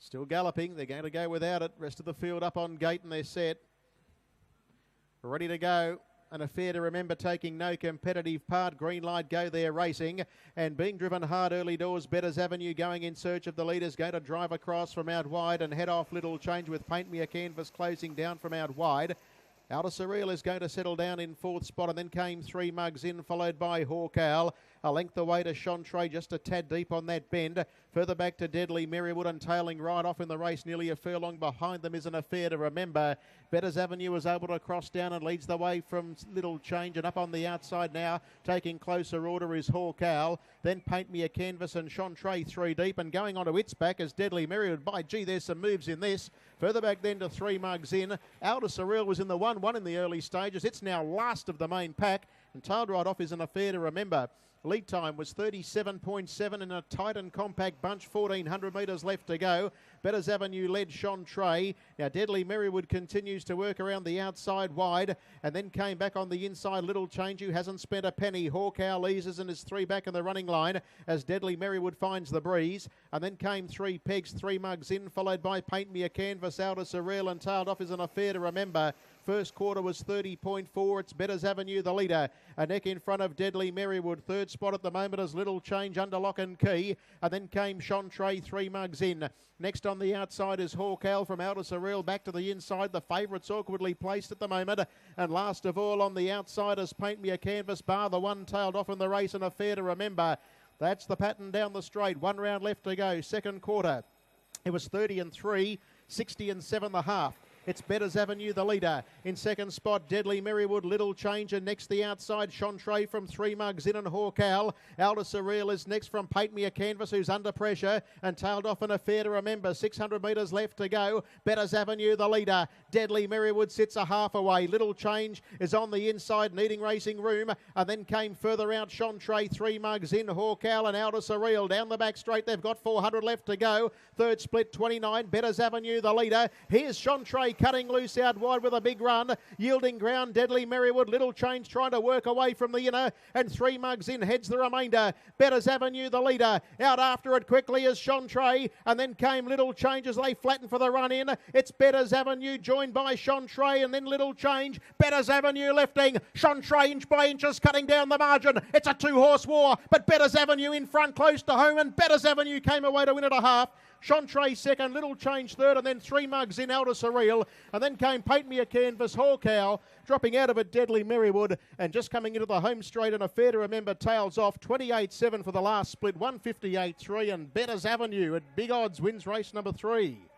Still galloping. They're going to go without it. Rest of the field up on gate and they're set. Ready to go. An affair to remember taking no competitive part. Green light go there racing and being driven hard early doors. Better's Avenue going in search of the leaders. Going to drive across from out wide and head off Little Change with Paint Me a Canvas closing down from out wide. Outer Surreal is going to settle down in fourth spot, and then came Three Mugs in, followed by Hawk Owl. A length away to Chantre, just a tad deep on that bend. Further back to Deadly Merrywood and tailing right off in the race, nearly a furlong behind them is an affair to remember. Better's Avenue is able to cross down and leads the way from Little Change, and up on the outside now, taking closer order is Hawk Owl. Then Paint Me a Canvas and Chantre three deep, and going on to its back as Deadly Merrywood. By gee, there's some moves in this. Further back then to Three Mugs in. Outer Surreal was in the 1-1 in the early stages. It's now last of the main pack, and tailed right off is an affair to remember. Lead time was 37.7 in a tight and compact bunch, 1,400 metres left to go. Better's Avenue led Chantre. Now Deadly Merrywood continues to work around the outside wide, and then came back on the inside Little Change, who hasn't spent a penny. Hawk Owl eases and is three back in the running line as Deadly Merrywood finds the breeze. And then came Three Pegs, Three Mugs in, followed by Paint Me a Canvas, Outer Surreal, and tailed off is an affair to remember. First quarter was 30.4. It's Better's Avenue, the leader. A neck in front of Deadly Merrywood. Third spot at the moment is Little Change under lock and key. And then came Chantre, Three Mugs in. Next on the outside is Hawk Owl from Outer Surreal back to the inside. The favourites awkwardly placed at the moment. And last of all on the outside is Paint Me a Canvas, bar the one tailed off in the race, and affair to remember. That's the pattern down the straight. 1 round left to go. Second quarter. It was 30-3, 60-7.5. It's Better's Avenue, the leader. In second spot, Deadly Merrywood, Little Change, and next the outside, Chantre from Three Mugs in and Hawk Owl. Outer Surreal is next from Paint Me a Canvas, who's under pressure, and tailed off an affair to remember. 600 metres left to go. Better's Avenue, the leader. Deadly Merrywood sits a half away. Little Change is on the inside, needing racing room, and then came further out Chantre, Three Mugs in, Hawk Owl, and Outer Surreal. Down the back straight, they've got 400 left to go. Third split, 29. Better's Avenue, the leader. Here's Chantre cutting loose out wide with a big run, yielding ground. Deadly Merrywood, Little Change trying to work away from the inner, and Three Mugs in heads the remainder. Better's Avenue, the leader. Out after it quickly is Chantre, and then came Little Change as they flatten for the run in. It's Better's Avenue joined by Chantre, and then Little Change. Better's Avenue lifting. Chantre inch by inches cutting down the margin. It's a two-horse war, but Better's Avenue in front close to home, and Better's Avenue came away to win at a half. Chantre second, Little Change third, and then Three Mugs in, Outer Surreal. And then came Paint Me a Canvas, Hawk Owl, dropping out of it Deadly Merrywood, and just coming into the home straight, and affair to remember tails off. 28-7 for the last split, 158-3, and Better's Avenue at big odds wins race number 3.